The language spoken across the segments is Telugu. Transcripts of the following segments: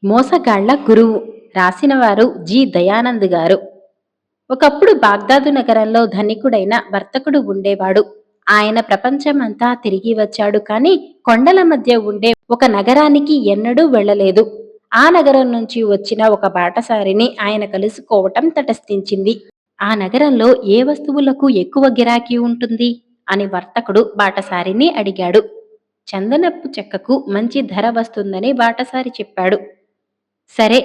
మోసగాళ్ల గురువు. రాసినవారు జి దయానంద్ గారు. ఒకప్పుడు బాగ్దాదు నగరంలో ధనికుడైన వర్తకుడు ఉండేవాడు. ఆయన ప్రపంచమంతా తిరిగి వచ్చాడు, కానీ కొండల మధ్య ఉండే ఒక నగరానికి ఎన్నడూ వెళ్ళలేదు. ఆ నగరం నుంచి వచ్చిన ఒక బాటసారిని ఆయన కలుసుకోవటం తటస్థించింది. ఆ నగరంలో ఏ వస్తువులకు ఎక్కువ గిరాకీ ఉంటుంది అని వర్తకుడు బాటసారిని అడిగాడు. చందనపు చెక్కకు మంచి ధర వస్తుందని బాటసారి చెప్పాడు. సరే,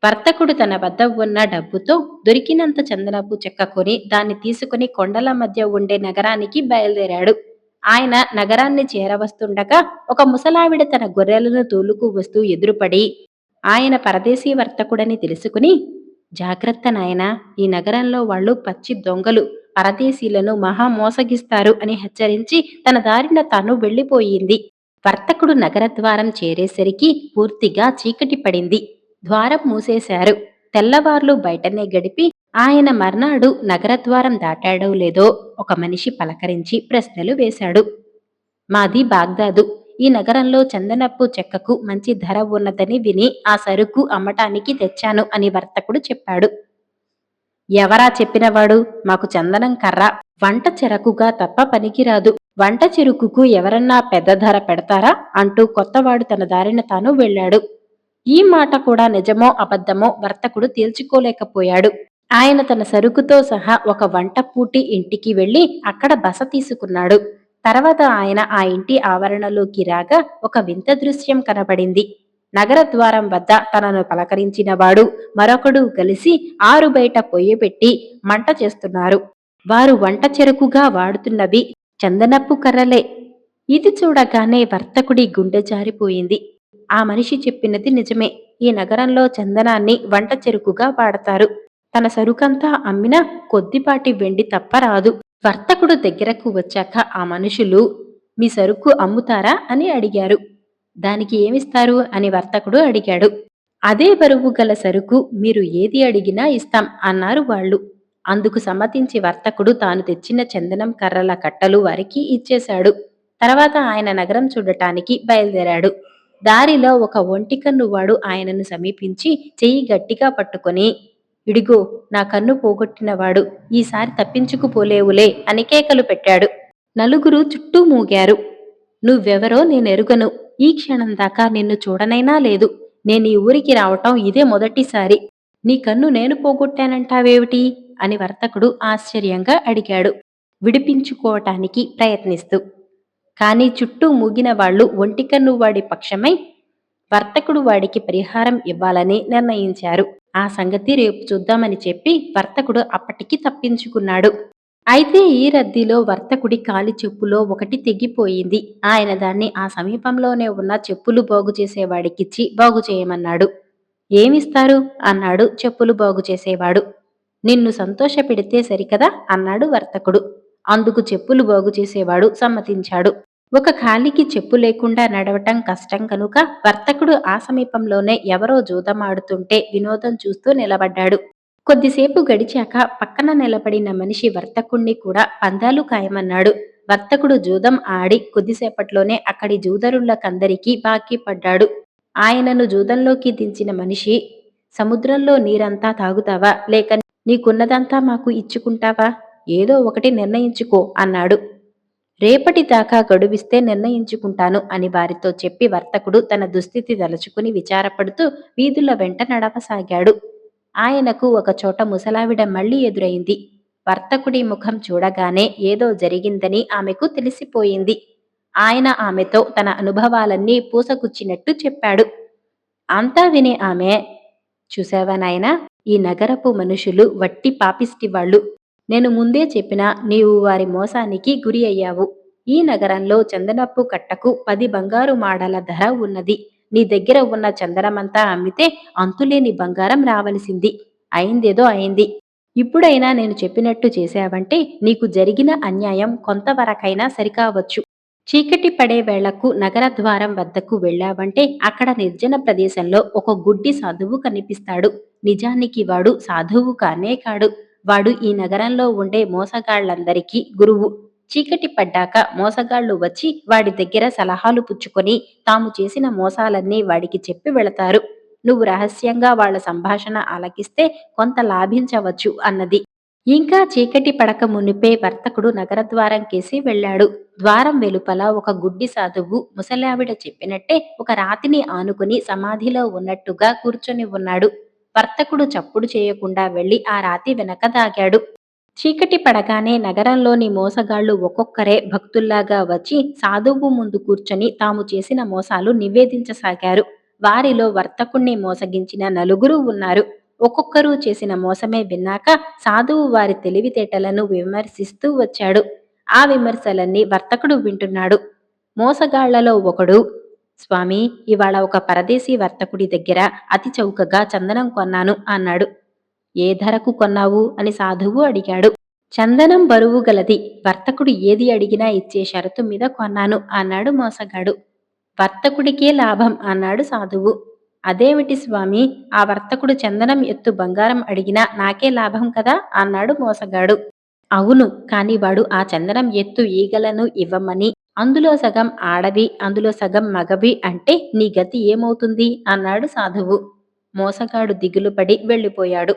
వర్తకుడు తన వద్ద ఉన్న డబ్బుతో దొరికినంత చందనపు చెక్క కొని దాన్ని తీసుకుని కొండల మధ్య ఉండే నగరానికి బయలుదేరాడు. ఆయన నగరాన్ని చేరవస్తుండగా ఒక ముసలావిడ తన గొర్రెలను తోలుకు వస్తూ ఎదురుపడి ఆయన పరదేశీ వర్తకుడని తెలుసుకుని, జాగ్రత్త నాయనా, ఈ నగరంలో వాళ్ళు పచ్చి దొంగలు, పరదేశీలను మహా మోసగిస్తారు అని హెచ్చరించి తన దారిన తాను వెళ్ళిపోయింది. వర్తకుడు నగరద్వారం చేరేసరికి పూర్తిగా చీకటి పడింది. ద్వారం మూసేశారు. తెల్లవార్లు బయటనే గడిపి ఆయన మర్నాడు నగరద్వారం దాటాడో లేదో ఒక మనిషి పలకరించి ప్రశ్నలు వేశాడు. మాది బాగ్దాదు. ఈ నగరంలో చందనపు చెక్కకు మంచి ధర ఉన్నదని విని ఆ సరుకు అమ్మటానికి తెచ్చాను అని వర్తకుడు చెప్పాడు. ఎవరా చెప్పినవాడు? మాకు చందనం కర్ర, వంట చెరకుగా తప్ప పనికిరాదు. వంట చెరుకుకు ఎవరన్నా పెద్ద ధర పెడతారా అంటూ కొత్తవాడు తన దారిన తాను వెళ్ళాడు. ఈ మాట కూడా నిజమో అబద్ధమో వర్తకుడు తేల్చుకోలేకపోయాడు. ఆయన తన సరుకుతో సహా ఒక వంటపూటి ఇంటికి వెళ్లి అక్కడ బస తీసుకున్నాడు. తర్వాత ఆయన ఆ ఇంటి ఆవరణలోకి రాగా ఒక వింత దృశ్యం కనబడింది. నగర ద్వారం వద్ద తనను పలకరించిన వాడు మరొకడు కలిసి ఆరు బయట పొయ్యి పెట్టి మంట చేస్తున్నారు. వారు వంట చెరుకుగా వాడుతున్నవి చందనపు కర్రలే. ఇది చూడగానే వర్తకుడి గుండె జారిపోయింది. ఆ మనిషి చెప్పినది నిజమే. ఈ నగరంలో చందనాన్ని వంట చెరుకుగా వాడతారు. తన సరుకంతా అమ్మినా కొద్దిపాటి వెండి తప్ప రాదు. వర్తకుడు దగ్గరకు వచ్చాక ఆ మనుషులు, మీ సరుకు అమ్ముతారా అని అడిగారు. దానికి ఏమిస్తారు అని వర్తకుడు అడిగాడు. అదే బరువు గల సరుకు మీరు ఏది అడిగినా ఇస్తాం అన్నారు వాళ్ళు. అందుకు సమ్మతించి వర్తకుడు తాను తెచ్చిన చందనం కర్రల కట్టలు వారికి ఇచ్చేశాడు. తర్వాత ఆయన నగరం చూడటానికి బయలుదేరాడు. దారిలో ఒక ఒంటికన్నువాడు ఆయనను సమీపించి చెయ్యి గట్టిగా పట్టుకొని, ఇడిగో నా కన్ను పోగొట్టినవాడు, ఈసారి తప్పించుకుపోలేవులే అని కేకలు పెట్టాడు. నలుగురు చుట్టూ మూగారు. నువ్వెవరో నేనెరుగను. ఈ క్షణం దాకా నిన్ను చూడనైనా లేదు. నేను ఈ ఊరికి రావటం ఇదే మొదటిసారి. నీ కన్ను నేను పోగొట్టానంటావేమిటి అని వర్తకుడు ఆశ్చర్యంగా అడిగాడు, విడిపించుకోవటానికి ప్రయత్నిస్తూ. కాని చుట్టూ మూగిన వాళ్లు ఒంటికన్నువాడి పక్షమై వర్తకుడు వాడికి పరిహారం ఇవ్వాలని నిర్ణయించారు. ఆ సంగతి రేపు చూద్దామని చెప్పి వర్తకుడు అప్పటికి తప్పించుకున్నాడు. అయితే ఈ రద్దీలో వర్తకుడి కాలి చెప్పులో ఒకటి తెగిపోయింది. ఆయన దాన్ని ఆ సమీపంలోనే ఉన్న చెప్పులు బాగు చేసేవాడికిచ్చి బాగు చేయమన్నాడు. ఏమిస్తారు అన్నాడు చెప్పులు బాగు చేసేవాడు. నిన్ను సంతోషపెడితే సరికదా అన్నాడు వర్తకుడు. అందుకు చెప్పులు బాగు చేసేవాడు సమ్మతించాడు. ఒక కాలికి చెప్పు లేకుండా నడవటం కష్టం కనుక వర్తకుడు ఆ సమీపంలోనే ఎవరో జూదమాడుతుంటే వినోదం చూస్తూ నిలబడ్డాడు. కొద్దిసేపు గడిచాక పక్కన నిలబడిన మనిషి వర్తకుణ్ణి కూడా పందాలు ఖాయమన్నాడు. వర్తకుడు జూదం ఆడి కొద్దిసేపట్లోనే అక్కడి జూదరులకందరికీ బాకీ పడ్డాడు. ఆయనను జూదంలోకి దించిన మనిషి, సముద్రంలో నీరంతా తాగుతావా లేక నీకున్నదంతా మాకు ఇచ్చుకుంటావా? ఏదో ఒకటి నిర్ణయించుకో అన్నాడు. రేపటి దాకా గడువిస్తే నిర్ణయించుకుంటాను అని వారితో చెప్పి వర్తకుడు తన దుస్థితి తలుచుకుని విచారపడుతూ వీధుల వెంట నడవసాగాడు. ఆయనకు ఒకచోట ముసలావిడ మళ్లీ ఎదురైంది. వర్తకుడి ముఖం చూడగానే ఏదో జరిగిందని ఆమెకు తెలిసిపోయింది. ఆయన ఆమెతో తన అనుభవాలన్నీ పూసగుచ్చినట్టు చెప్పాడు. అంతా విని ఆమె, చూశావా నాయనా, ఈ నగరపు మనుషులు వట్టి పాపిష్టివాళ్లు. నేను ముందే చెప్పినా నీవు వారి మోసానికి గురి అయ్యావు. ఈ నగరంలో చందనపు కట్టకు 10 బంగారు మాడల ధర ఉన్నది. నీ దగ్గర ఉన్న చందనమంతా అమ్మితే అంతులేని బంగారం రావలసింది. అయిందేదో అయింది. ఇప్పుడైనా నేను చెప్పినట్టు చేశావంటే నీకు జరిగిన అన్యాయం కొంతవరకైనా సరికావచ్చు. చీకటి పడే వేళకు నగర ద్వారం వద్దకు వెళ్ళావంటే అక్కడ నిర్జన ప్రదేశంలో ఒక గుడ్డి సాధువు కనిపిస్తాడు. నిజానికి వాడు సాధువు కానే కాడు. వాడు ఈ నగరంలో ఉండే మోసగాళ్లందరికీ గురువు. చీకటి పడ్డాక మోసగాళ్లు వచ్చి వాడి దగ్గర సలహాలు పుచ్చుకొని తాము చేసిన మోసాలన్నీ వాడికి చెప్పి వెళతారు. నువ్వు రహస్యంగా వాళ్ళ సంభాషణ ఆలకిస్తే కొంత లాభించవచ్చు అన్నది. ఇంకా చీకటి పడక మునిపే వర్తకుడు నగరద్వారం కేసి వెళ్ళాడు. ద్వారం వెలుపల ఒక గుడ్డి సాధువు ముసలావిడ చెప్పినట్టే ఒక రాతిని ఆనుకుని సమాధిలో ఉన్నట్టుగా కూర్చొని ఉన్నాడు. వర్తకుడు చప్పుడు చేయకుండా వెళ్లి ఆ రాతి వెనక దాగాడు. చీకటి పడగానే నగరంలోని మోసగాళ్లు ఒక్కొక్కరే భక్తుల్లాగా వచ్చి సాధువు ముందు కూర్చొని తాము చేసిన మోసాలు నివేదించసాగారు. వారిలో వర్తకుణ్ణి మోసగించిన నలుగురు ఉన్నారు. ఒక్కొక్కరు చేసిన మోసమే విన్నాక సాధువు వారి తెలివితేటలను విమర్శిస్తూ వచ్చాడు. ఆ విమర్శలన్నీ వర్తకుడు వింటున్నాడు. మోసగాళ్లలో ఒకడు, స్వామి, ఇవాళ ఒక పరదేశీ వర్తకుడి దగ్గర అతి చౌకగా చందనం కొన్నాను అన్నాడు. ఏ ధరకు కొన్నావు అని సాధువు అడిగాడు. చందనం బరువు గలది, వర్తకుడు ఏది అడిగినా ఇచ్చే షరతు మీద కొన్నాను అన్నాడు మోసగాడు. వర్తకుడికే లాభం అన్నాడు సాధువు. అదేమిటి స్వామి, ఆ వర్తకుడు చందనం ఎత్తు బంగారం అడిగినా నాకే లాభం కదా అన్నాడు మోసగాడు. అవును, కాని వాడు ఆ చందనం ఎత్తు ఈగలను ఇవ్వమని, అందులో సగం ఆడవి అందులో సగం మగవి అంటే నీ గతి ఏమవుతుంది అన్నాడు సాధువు. మోసగాడు దిగులుపడి వెళ్ళిపోయాడు.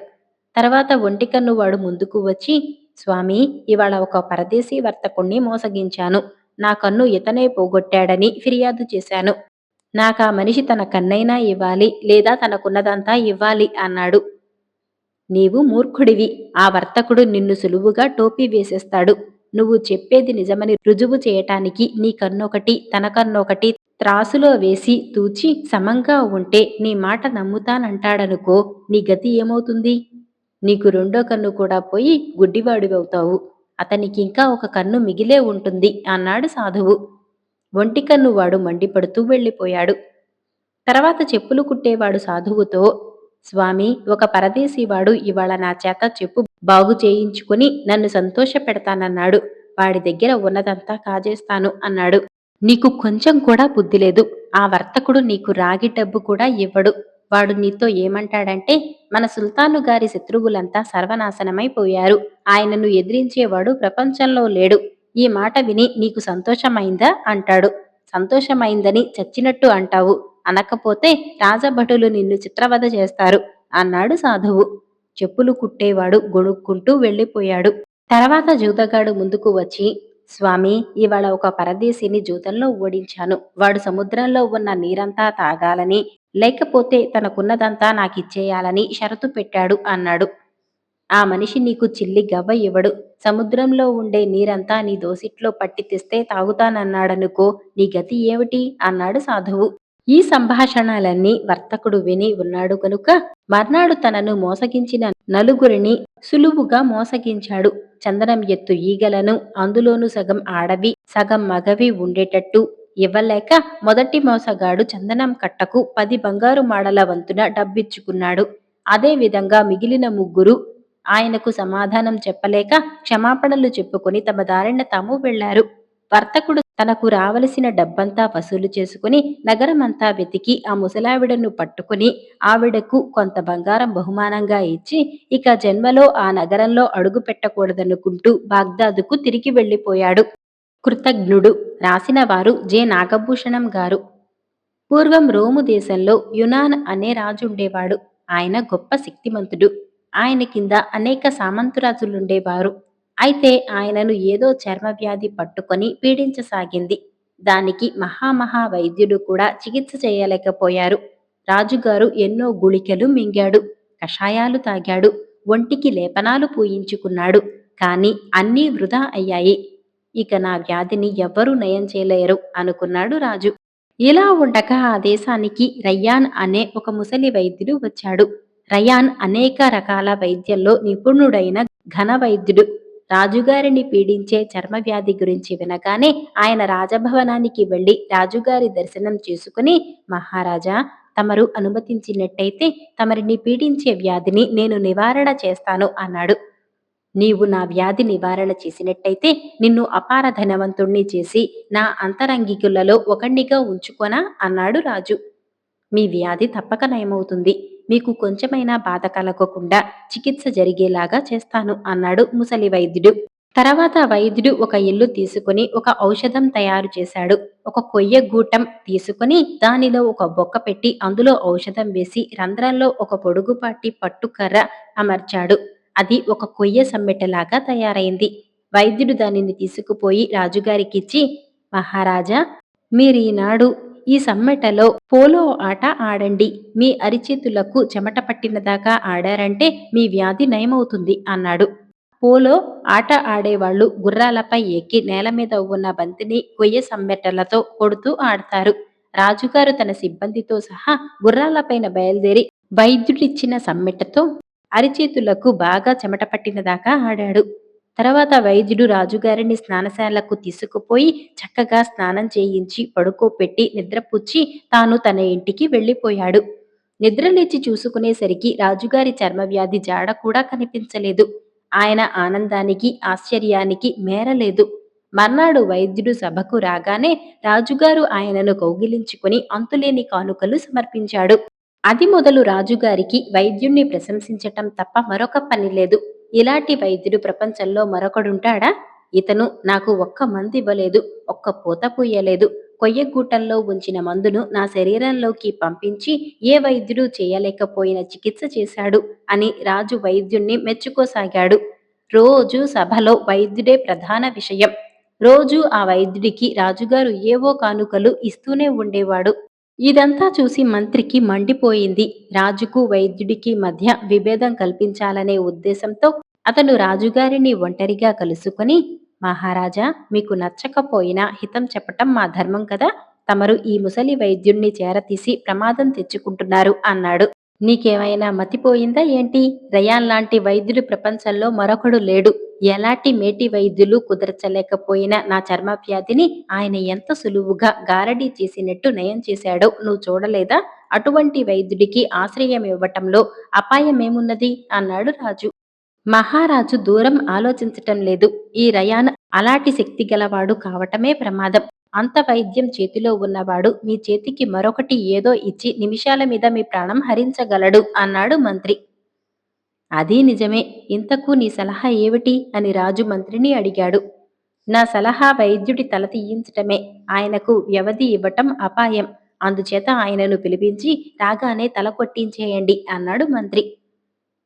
తర్వాత ఒంటికన్ను వాడు ముందుకు వచ్చి, స్వామి, ఇవాళ ఒక పరదేశీ వర్తకుణ్ణి మోసగించాను. నా కన్ను ఇతనే పోగొట్టాడని ఫిర్యాదు చేశాను. నాకా మనిషి తన కన్నైనా ఇవ్వాలి, లేదా తనకున్నదంతా ఇవ్వాలి అన్నాడు. నీవు మూర్ఖుడివి. ఆ వర్తకుడు నిన్ను సులువుగా టోపీ వేసేస్తాడు. నువ్వు చెప్పేది నిజమని రుజువు చేయటానికి నీ కన్నొకటి తన కన్నొకటి త్రాసులో వేసి తూచి సమంగా ఉంటే నీ మాట నమ్ముతానంటాడనుకో, నీ గతి ఏమవుతుంది? నీకు రెండో కన్ను కూడా పోయి గుడ్డివాడివవుతావు. అతనికింకా ఒక కన్ను మిగిలే ఉంటుంది అన్నాడు సాధువు. ఒంటి కన్ను వాడు మండిపడుతూ వెళ్ళిపోయాడు. తర్వాత చెప్పులు కుట్టేవాడు సాధువుతో, స్వామి, ఒక పరదేశీవాడు ఇవాళ నా చేత చెప్పు బాగు చేయించుకుని నన్ను సంతోష పెడతానన్నాడు. వాడి దగ్గర ఉన్నదంతా కాజేస్తాను అన్నాడు. నీకు కొంచెం కూడా బుద్ధి లేదు. ఆ వర్తకుడు నీకు రాగి డబ్బు కూడా ఇవ్వడు. వాడు నీతో ఏమంటాడంటే, మన సుల్తాను గారి శత్రువులంతా సర్వనాశనమైపోయారు. ఆయనను ఎదిరించేవాడు ప్రపంచంలో లేడు. ఈ మాట విని నీకు సంతోషమైందా అంటాడు. సంతోషమైందని చచ్చినట్టు అంటావు. అనకపోతే రాజభటులు నిన్ను చిత్రవధ చేస్తారు అన్నాడు సాధువు. చెప్పులు కుట్టేవాడు గొణుక్కుంటూ వెళ్ళిపోయాడు. తర్వాత జూదగాడు ముందుకు వచ్చి, స్వామి, ఇవాళ ఒక పరదేశిని జూదంలో ఓడించాను. వాడు సముద్రంలో ఉన్న నీరంతా తాగాలని, లేకపోతే తనకున్నదంతా నాకిచ్చేయాలని షరతు పెట్టాడు అన్నాడు. ఆ మనిషి నీకు చిల్లి గవ్వ ఇవ్వడు. సముద్రంలో ఉండే నీరంతా నీ దోసిట్లో పట్టి తెస్తే తాగుతానన్నాడనుకో, నీ గతి ఏమిటి అన్నాడు సాధువు. ఈ సంభాషణలన్నీ వర్తకుడు విని ఉన్నాడు కనుక మర్నాడు తనను మోసగించిన నలుగురిని సులువుగా మోసగించాడు. చందనం ఎత్తు ఈగలను అందులోనూ సగం ఆడవి సగం మగవి ఉండేటట్టు ఇవ్వలేక మొదటి మోసగాడు చందనం కట్టకు 10 బంగారు మాడల వంతున డబ్బిచ్చుకున్నాడు. అదే విధంగా మిగిలిన ముగ్గురు ఆయనకు సమాధానం చెప్పలేక క్షమాపణలు చెప్పుకొని తమ దారిన తాము వెళ్లారు. వర్తకుడు తనకు రావలసిన డబ్బంతా వసూలు చేసుకుని నగరమంతా వెతికి ఆ ముసలావిడను పట్టుకుని ఆవిడకు కొంత బంగారం బహుమానంగా ఇచ్చి ఇక జన్మలో ఆ నగరంలో అడుగు పెట్టకూడదనుకుంటూ బాగ్దాదుకు తిరిగి వెళ్ళిపోయాడు. కృతజ్ఞుడు. రాసిన వారు జె నాగభూషణం గారు. పూర్వం రోము దేశంలో యునాన్ అనే రాజుండేవాడు. ఆయన గొప్ప శక్తిమంతుడు. ఆయన కింద అనేక సామంతురాజులుండేవారు. అయితే ఆయనను ఏదో చర్మవ్యాధి పట్టుకొని పీడించసాగింది. దానికి మహామహా వైద్యుడు కూడా చికిత్స చేయలేకపోయారు. రాజుగారు ఎన్నో గుళికలు మింగాడు, కషాయాలు తాగాడు, ఒంటికి లేపనాలు పూయించుకున్నాడు. కాని అన్నీ వృధా అయ్యాయి. ఇక నా వ్యాధిని ఎవ్వరూ నయం చేయలేరు అనుకున్నాడు రాజు. ఇలా ఉండగా ఆ దేశానికి రయ్యాన్ అనే ఒక ముసలి వైద్యుడు వచ్చాడు. రయాన్ అనేక రకాల వైద్యంలో నిపుణుడైన ఘన వైద్యుడు. రాజుగారిని పీడించే చర్మవ్యాధి గురించి వినగానే ఆయన రాజభవనానికి వెళ్లి రాజుగారి దర్శనం చేసుకుని, మహారాజా, తమరు అనుమతించినట్టయితే తమరిని పీడించే వ్యాధిని నేను నివారణ చేస్తాను అన్నాడు. నీవు నా వ్యాధి నివారణ చేసినట్టయితే నిన్ను అపార ధనవంతుణ్ణి చేసి నా అంతరంగికులలో ఒకణ్ణిగా ఉంచుకొనా అన్నాడు రాజు. మీ వ్యాధి తప్పక నయమవుతుంది. మీకు కొంచెమైనా బాధ కలగకుండా చికిత్స జరిగేలాగా చేస్తాను అన్నాడు ముసలి వైద్యుడు. తర్వాత వైద్యుడు ఒక ఇల్లు తీసుకుని ఒక ఔషధం తయారు చేశాడు. ఒక కొయ్య గూటం తీసుకుని దానిలో ఒక బొక్క పెట్టి అందులో ఔషధం వేసి రంధ్రంలో ఒక పొడుగుపాటి పట్టుకర్ర అమర్చాడు. అది ఒక కొయ్య సమ్మెటలాగా తయారైంది. వైద్యుడు దానిని తీసుకుపోయి రాజుగారికిచ్చి, మహారాజా, మీరీనాడు ఈ సమ్మెటలో పోలో ఆట ఆడండి. మీ అరిచేతులకు చెమట పట్టినదాకా ఆడారంటే మీ వ్యాధి నయమవుతుంది అన్నాడు. పోలో ఆట ఆడేవాళ్ళు గుర్రాలపై ఎక్కి నేల మీద ఉన్న బంతిని కొయ్య సమ్మెటలతో కొడుతూ ఆడతారు. రాజుగారు తన సిబ్బందితో సహా గుర్రాలపైన బయలుదేరి వైద్యుడిచ్చిన సమ్మెటతో అరిచేతులకు బాగా చెమట పట్టిన దాకా ఆడాడు. తర్వాత వైద్యుడు రాజుగారిని స్నానశాలకు తీసుకుపోయి చక్కగా స్నానం చేయించి పడుకోపెట్టి నిద్రపుచ్చి తాను తన ఇంటికి వెళ్ళిపోయాడు. నిద్రలేచి చూసుకునేసరికి రాజుగారి చర్మవ్యాధి జాడ కూడా కనిపించలేదు. ఆయన ఆనందానికి ఆశ్చర్యానికి మేరలేదు. మర్నాడు వైద్యుడు సభకు రాగానే రాజుగారు ఆయనను కౌగిలించుకుని అంతులేని కానుకలు సమర్పించాడు. అది మొదలు రాజుగారికి వైద్యుణ్ణి ప్రశంసించటం తప్ప మరొక పని లేదు. ఇలాంటి వైద్యుడు ప్రపంచంలో మరొకడుంటాడా? ఇతను నాకు ఒక్క మందివ్వలేదు, ఒక్క పూత పూయలేదు. కొయ్యగూటంలో ఉంచిన మందును నా శరీరంలోకి పంపించి ఏ వైద్యుడు చేయలేకపోయిన చికిత్స చేశాడు అని రాజు వైద్యుణ్ణి మెచ్చుకోసాగాడు. రోజు సభలో వైద్యుడే ప్రధాన విషయం. రోజు ఆ వైద్యుడికి రాజుగారు ఏవో కానుకలు ఇస్తూనే ఉండేవాడు. ఇదంతా చూసి మంత్రికి మండిపోయింది. రాజుకు వైద్యుడికి మధ్య విభేదం కల్పించాలనే ఉద్దేశంతో అతను రాజుగారిని ఒంటరిగా కలుసుకొని, మహారాజా, మీకు నచ్చకపోయినా హితం చెప్పటం మా ధర్మం కదా. తమరు ఈ ముసలి వైద్యుణ్ణి చేరతీసి ప్రమాదం తెచ్చుకుంటున్నారు అన్నాడు. నీకేమైనా మతిపోయిందా ఏంటి? రయాన్ లాంటి వైద్యుడు ప్రపంచంలో మరొకడు లేడు. ఎలాంటి మేటి వైద్యులు కుదర్చలేకపోయిన నా చర్మ వ్యాధిని ఆయన ఎంత సులువుగా గారడీ చేసినట్టు నయం చేశాడో నువ్వు చూడలేదా? అటువంటి వైద్యుడికి ఆశ్రయం ఇవ్వటంలో అపాయమేమున్నది అన్నాడు రాజు. మహారాజు దూరం ఆలోచించటం లేదు. ఈ రయాన్ అలాంటి శక్తి గలవాడు కావటమే ప్రమాదం. అంత వైద్యం చేతిలో ఉన్నవాడు మీ చేతికి మరొకటి ఏదో ఇచ్చి నిమిషాల మీద మీ ప్రాణం హరించగలడు అన్నాడు మంత్రి. అదీ నిజమే. ఇంతకు నీ సలహా ఏమిటి అని రాజు మంత్రిని అడిగాడు. నా సలహా వైద్యుడి తల తీయించటమే. ఆయనకు వ్యవధి ఇవ్వటం అపాయం. అందుచేత ఆయనను పిలిపించి రాగానే తల కొట్టించేయండి అన్నాడు మంత్రి.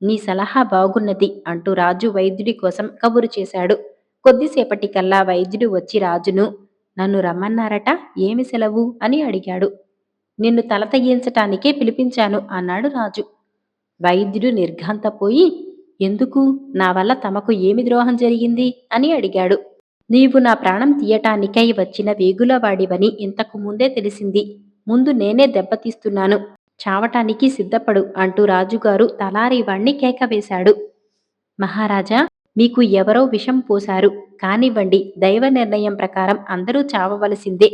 నీ సలహా బాగున్నది అంటూ రాజు వైద్యుడి కోసం కబురు చేశాడు. కొద్దిసేపటికల్లా వైద్యుడు వచ్చి రాజును, నన్ను రమ్మన్నారట, ఏమి సెలవు అని అడిగాడు. నిన్ను తల తగ్గించటానికే పిలిపించాను అన్నాడు రాజు. వైద్యుడు నిర్ఘాంతపోయి, ఎందుకు? నా వల్ల తమకు ఏమి ద్రోహం జరిగింది అని అడిగాడు. నీవు నా ప్రాణం తీయటానికై వచ్చిన వేగులవాడివని ఇంతకు ముందే తెలిసింది. ముందు నేనే దెబ్బతీస్తున్నాను. చావటానికి సిద్ధపడు అంటూ రాజుగారు తలారివాణ్ణి కేకవేశాడు. మహారాజా, మీకు ఎవరో విషం పోశారు. కానివ్వండి, దైవ నిర్ణయం ప్రకారం అందరూ చావవలసిందే.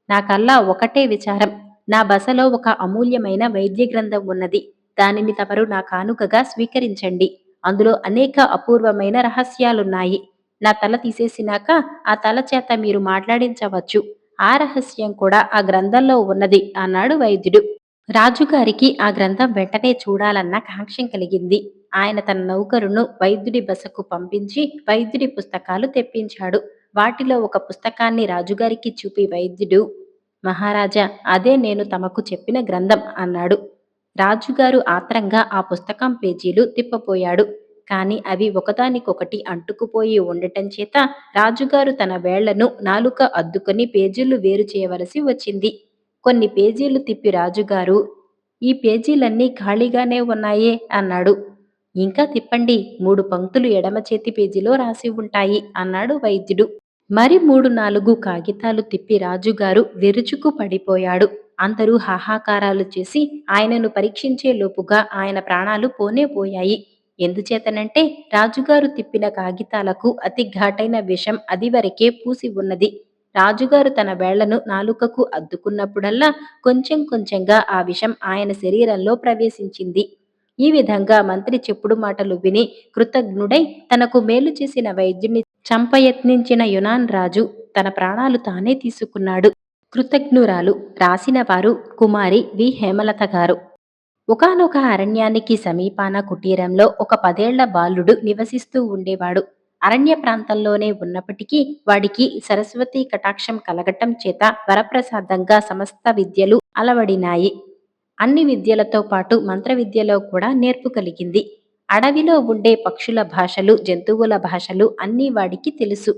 నాకల్లా ఒకటే విచారం. నా బసలో ఒక అమూల్యమైన వైద్య గ్రంథం ఉన్నది. దానిని తమరు నా కానుకగా స్వీకరించండి. అందులో అనేక అపూర్వమైన రహస్యాలున్నాయి. నా తల తీసేసినాక ఆ తల చేత మీరు మాట్లాడించవచ్చు. ఆ రహస్యం కూడా ఆ గ్రంథంలో ఉన్నది అన్నాడు వైద్యుడు. రాజుగారికి ఆ గ్రంథం వెంటనే చూడాలన్న కాంక్షం కలిగింది. ఆయన తన నౌకరును వైద్యుడి బసకు పంపించి వైద్యుడి పుస్తకాలు తెప్పించాడు. వాటిలో ఒక పుస్తకాన్ని రాజుగారికి చూపి వైద్యుడు, మహారాజా, అదే నేను తమకు చెప్పిన గ్రంథం అన్నాడు. రాజుగారు ఆత్రంగా ఆ పుస్తకం పేజీలు తిప్పపోయాడు. కాని అవి ఒకదానికొకటి అంటుకుపోయి ఉండటం చేత రాజుగారు తన వేళ్లను నాలుక అద్దుకొని పేజీలు వేరు చేయవలసి వచ్చింది. కొన్ని పేజీలు తిప్పి రాజుగారు, ఈ పేజీలన్నీ ఖాళీగానే ఉన్నాయే అన్నాడు. ఇంకా తిప్పండి, 3 పంక్తులు ఎడమ చేతి పేజీలో రాసి ఉంటాయి అన్నాడు వైద్యుడు. మరి 3-4 కాగితాలు తిప్పి రాజుగారు విరుచుకు పడిపోయాడు. అందరూ హాహాకారాలు చేసి ఆయనను పరీక్షించే లోపుగా ఆయన ప్రాణాలు పోనే పోయాయి. ఎందుచేతనంటే రాజుగారు తిప్పిన కాగితాలకు అతి ఘాటైన విషం అదివరకే పూసి ఉన్నది. రాజుగారు తన వేళ్లను నాలుకకు అద్దుకున్నప్పుడల్లా కొంచెం కొంచెంగా ఆ విషం ఆయన శరీరంలో ప్రవేశించింది. ఈ విధంగా మంత్రి చెప్పుడు మాటలు విని కృతజ్ఞుడై తనకు మేలు చేసిన వైద్యుణ్ణి చంపయత్నించిన యునాన్ రాజు తన ప్రాణాలు తానే తీసుకున్నాడు. కృతజ్ఞురాలు. రాసిన వారు కుమారి వి హేమలత గారు. ఒకానొక అరణ్యానికి సమీపాన కుటీరంలో ఒక 10 ఏళ్ల బాలుడు నివసిస్తూ ఉండేవాడు. అరణ్య ప్రాంతంలోనే ఉన్నప్పటికీ వాడికి సరస్వతి కటాక్షం కలగటం చేత వరప్రసాదంగా సమస్త విద్యలు అలవడినాయి. అన్ని విద్యలతో పాటు మంత్ర విద్యలో కూడా నేర్పు కలిగింది. అడవిలో ఉండే పక్షుల భాషలు, జంతువుల భాషలు అన్నీ వాడికి తెలుసు.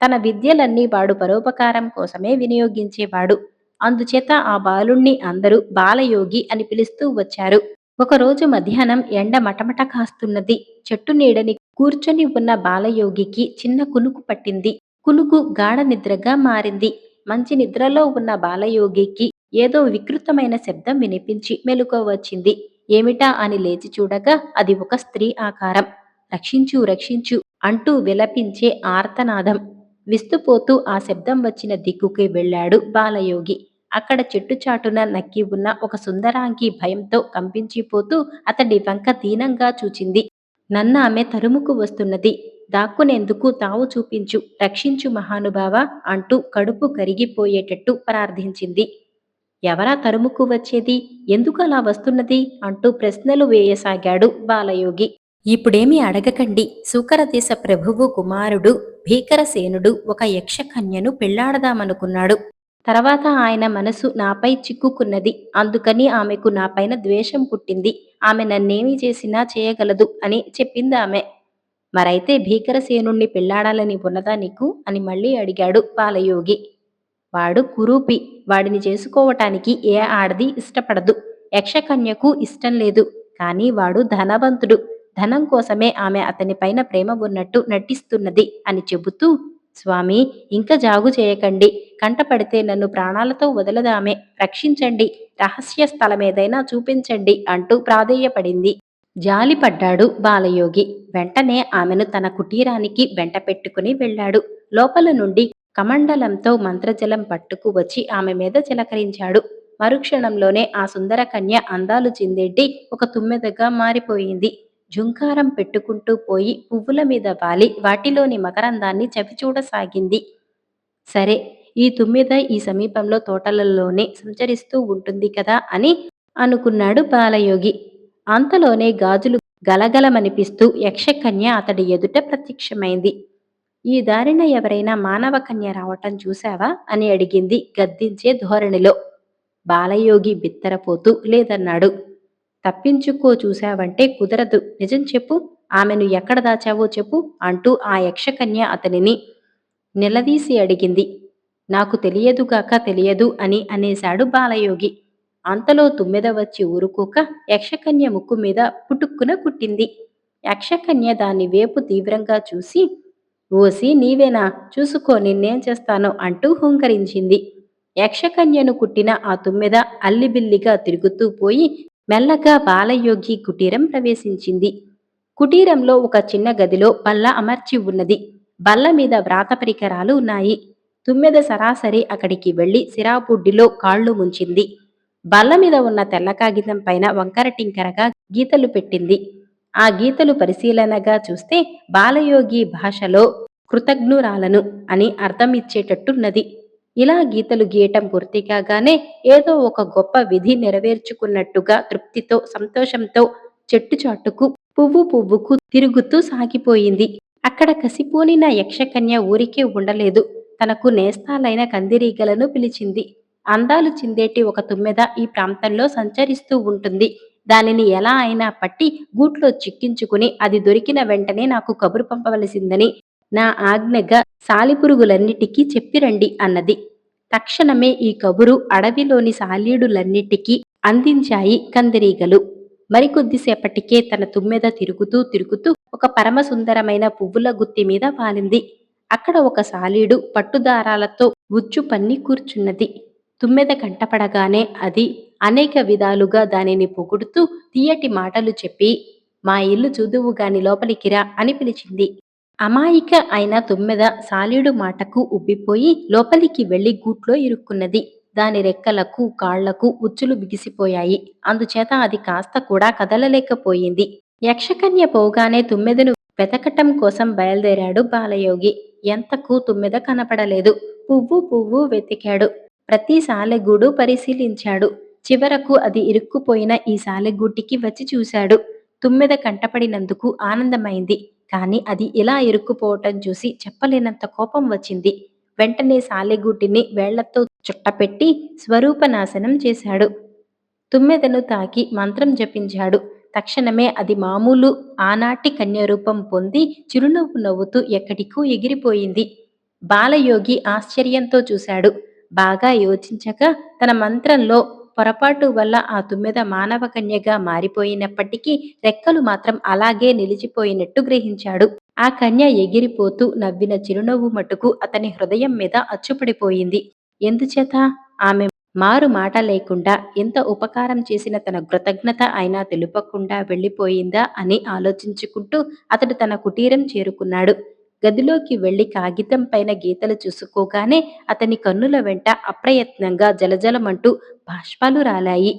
తన విద్యలన్నీ వాడు పరోపకారం కోసమే వినియోగించేవాడు. అందుచేత ఆ బాలుణ్ణి అందరూ బాలయోగి అని పిలుస్తూ వచ్చారు. ఒకరోజు మధ్యాహ్నం ఎండ మటమట కాస్తున్నది. చెట్టు నీడని కూర్చొని ఉన్న బాలయోగికి చిన్న కునుకు పట్టింది. కునుకు గాఢ నిద్రగా మారింది. మంచి నిద్రలో ఉన్న బాలయోగికి ఏదో వికృతమైన శబ్దం వినిపించి మెలకువ వచ్చింది. ఏమిటా అని లేచి చూడగా అది ఒక స్త్రీ ఆకారం. రక్షించు రక్షించు అంటూ విలపించే ఆర్తనాదం. విస్తుపోతూ ఆ శబ్దం వచ్చిన దిక్కుకి వెళ్ళాడు బాలయోగి. అక్కడ చెట్టుచాటున నక్కి ఉన్న ఒక సుందరాంగి భయంతో కంపించిపోతూ అతడి వంక దీనంగా చూచింది. నన్నామె తరుముకు వస్తున్నది. దాక్కునేందుకు తావు చూపించు, రక్షించు మహానుభావ అంటూ కడుపు కరిగిపోయేటట్టు ప్రార్థించింది. ఎవరా తరుముకు వచ్చేది? ఎందుకు అలా వస్తున్నది? అంటూ ప్రశ్నలు వేయసాగాడు బాలయోగి. ఇప్పుడేమీ అడగకండి. సూకరదేశ ప్రభువు కుమారుడు భీకరసేనుడు ఒక యక్షకన్యను పెళ్లాడదామనుకున్నాడు. తర్వాత ఆయన మనసు నాపై చిక్కుకున్నది. అందుకని ఆమెకు నాపైన ద్వేషం పుట్టింది. ఆమె నన్నేమి చేసినా చేయగలదు అని చెప్పిందామె. మరైతే భీకరసేనుణ్ణి పెళ్లాడాలని ఉన్నదా నీకు అని మళ్ళీ అడిగాడు బాలయోగి. వాడు కురూపి. వాడిని చేసుకోవటానికి ఏ ఆడది ఇష్టపడదు. యక్షకన్యకు ఇష్టం లేదు. కానీ వాడు ధనవంతుడు. ధనం కోసమే ఆమె అతనిపైన ప్రేమ ఉన్నట్టు నటిస్తున్నది అని చెబుతూ, స్వామి, ఇంకా జాగు చేయకండి. కంటపడితే నన్ను ప్రాణాలతో వదలదామె. రక్షించండి. రహస్య స్థలమేదైనా చూపించండి అంటూ ప్రాధేయపడింది. జాలిపడ్డాడు బాలయోగి. వెంటనే ఆమెను తన కుటీరానికి వెంట పెట్టుకుని వెళ్ళాడు. లోపల నుండి కమండలంతో మంత్రజలం పట్టుకు వచ్చి ఆమె మీద చిలకరించాడు. మరుక్షణంలోనే ఆ సుందర కన్య అందాలు చిందేటి ఒక తుమ్మెదగా మారిపోయింది. జుంకారం పెట్టుకుంటూ పోయి పువ్వుల మీద వాలి వాటిలోని మకరందాన్ని చవిచూడసాగింది. సరే, ఈ తుమ్మెద ఈ సమీపంలో తోటలలోనే సంచరిస్తూ ఉంటుంది కదా అని అనుకున్నాడు బాలయోగి. అంతలోనే గాజులు గలగలమనిపిస్తూ యక్షకన్య అతడి ఎదుట ప్రత్యక్షమైంది. ఈ దారిన ఎవరైనా మానవ కన్య రావటం చూశావా అని అడిగింది గద్దించే ధోరణిలో. బాలయోగి బిత్తరపోతూ లేదన్నాడు. తప్పించుకో చూశావంటే కుదరదు. నిజం చెప్పు. ఆమెను ఎక్కడ దాచావో చెప్పు అంటూ ఆ యక్షకన్య అతనిని నిలదీసి అడిగింది. నాకు తెలియదుగాక తెలియదు అని అనేశాడు బాలయోగి. అంతలో తుమ్మెద వచ్చి ఊరుకోక యక్షకన్య ముక్కు మీద పుటుక్కున కుట్టింది. యక్షకన్య దాని వేపు తీవ్రంగా చూసి, ఓసి నీవేనా, చూసుకో నిన్నేం చేస్తానో అంటూ హుంకరించింది. యక్షకన్యను కుట్టిన ఆ తుమ్మెద అల్లిబిల్లిగా తిరుగుతూ పోయి మెల్లగా బాలయోగి కుటీరం ప్రవేశించింది. కుటీరంలో ఒక చిన్న గదిలో బల్ల అమర్చి ఉన్నది. బల్ల మీద వ్రాత పరికరాలు ఉన్నాయి. తుమ్మెద సరాసరి అక్కడికి వెళ్లి సిరాపుడ్డిలో కాళ్లు ముంచింది. బల్ల మీద ఉన్న తెల్ల కాగితం పైన వంకర టింకరగా గీతలు పెట్టింది. ఆ గీతలు పరిశీలనగా చూస్తే బాలయోగి భాషలో కృతజ్ఞురాలను అని అర్థం ఇచ్చేటట్టున్నది. ఇలా గీతలు గీయటం పూర్తి కాగానే ఏదో ఒక గొప్ప విధి నెరవేర్చుకున్నట్టుగా తృప్తితో సంతోషంతో చెట్టు చాటుకు పువ్వు పువ్వుకు తిరుగుతూ సాగిపోయింది. అక్కడ కసిపోనిన యక్షకన్య ఊరికే ఉండలేదు. తనకు నేస్తాలైన కందిరీగలను పిలిచింది. అందాలు చిందేటి ఒక తుమ్మెద ఈ ప్రాంతంలో సంచరిస్తూ ఉంటుంది. దానిని ఎలా అయినా పట్టి గూట్లో చిక్కించుకుని అది దొరికిన వెంటనే నాకు కబురు పంపవలసిందని నా ఆజ్ఞగా సాలిపురుగులన్నిటికీ చెప్పిరండి అన్నది. తక్షణమే ఈ కబురు అడవిలోని సాలీడులన్నిటికీ అందించాయి కందిరీగలు. మరికొద్దిసేపటికే తన తుమ్మెద తిరుగుతూ తిరుగుతూ ఒక పరమసుందరమైన పువ్వుల గుత్తి మీద వాలింది. అక్కడ ఒక సాలీడు పట్టుదారాలతో ఉచ్చు పన్ని కూర్చున్నది. తుమ్మెద కంటపడగానే అది అనేక విధాలుగా దానిని పొగుడుతూ తీయటి మాటలు చెప్పి, మా ఇల్లు చూదువుగాని లోపలికిరా అని పిలిచింది. అమాయిక అయిన తుమ్మెద సాలీడు మాటకు ఉబ్బిపోయి లోపలికి వెళ్లి గూట్లో ఇరుక్కున్నది. దాని రెక్కలకు కాళ్లకు ఉచ్చులు బిగిసిపోయాయి. అందుచేత అది కాస్త కూడా కదలలేకపోయింది. యక్షకన్య పోగానే తుమ్మెదను వెతకటం కోసం బయలుదేరాడు బాలయోగి. ఎంతకు తుమ్మెద కనపడలేదు. పువ్వు పువ్వు వెతికాడు. ప్రతి సాలెగూడు పరిశీలించాడు. చివరకు అది ఇరుక్కుపోయిన ఈ సాలెగూటికి వచ్చి చూశాడు. తుమ్మెద కంటపడినందుకు ఆనందమైంది. కాని అది ఇలా ఇరుక్కుపోవటం చూసి చెప్పలేనంత కోపం వచ్చింది. వెంటనే సాలెగూటిని వేళ్లతో చుట్టపెట్టి స్వరూపనాశనం చేశాడు. తుమ్మెదను తాకి మంత్రం జపించాడు. తక్షణమే అది మామూలు ఆనాటి కన్యరూపం పొంది చిరునవ్వు నవ్వుతూ ఎక్కడికో ఎగిరిపోయింది. బాలయోగి ఆశ్చర్యంతో చూశాడు. బాగా యోచించక తన మంత్రంలో పొరపాటు వల్ల ఆ తుమ్మెద మానవ కన్యగా మారిపోయినప్పటికీ రెక్కలు మాత్రం అలాగే నిలిచిపోయినట్టు గ్రహించాడు. ఆ కన్య ఎగిరిపోతూ నవ్విన చిరునవ్వు మటుకు అతని హృదయం మీద అచ్చుపడిపోయింది. ఎందుచేత? ఆమె మారు మాట లేకుండా ఎంత ఉపకారం చేసిన తన కృతజ్ఞత అయినా తెలుపకుండా వెళ్ళిపోయిందా అని ఆలోచించుకుంటూ అతడు తన కుటీరం చేరుకున్నాడు. గదిలోకి వెళ్లి కాగితం పైన గీతలు చూసుకోగానే అతని కన్నుల వెంట అప్రయత్నంగా జలజలమంటూ బాష్పాలు రాలాయి.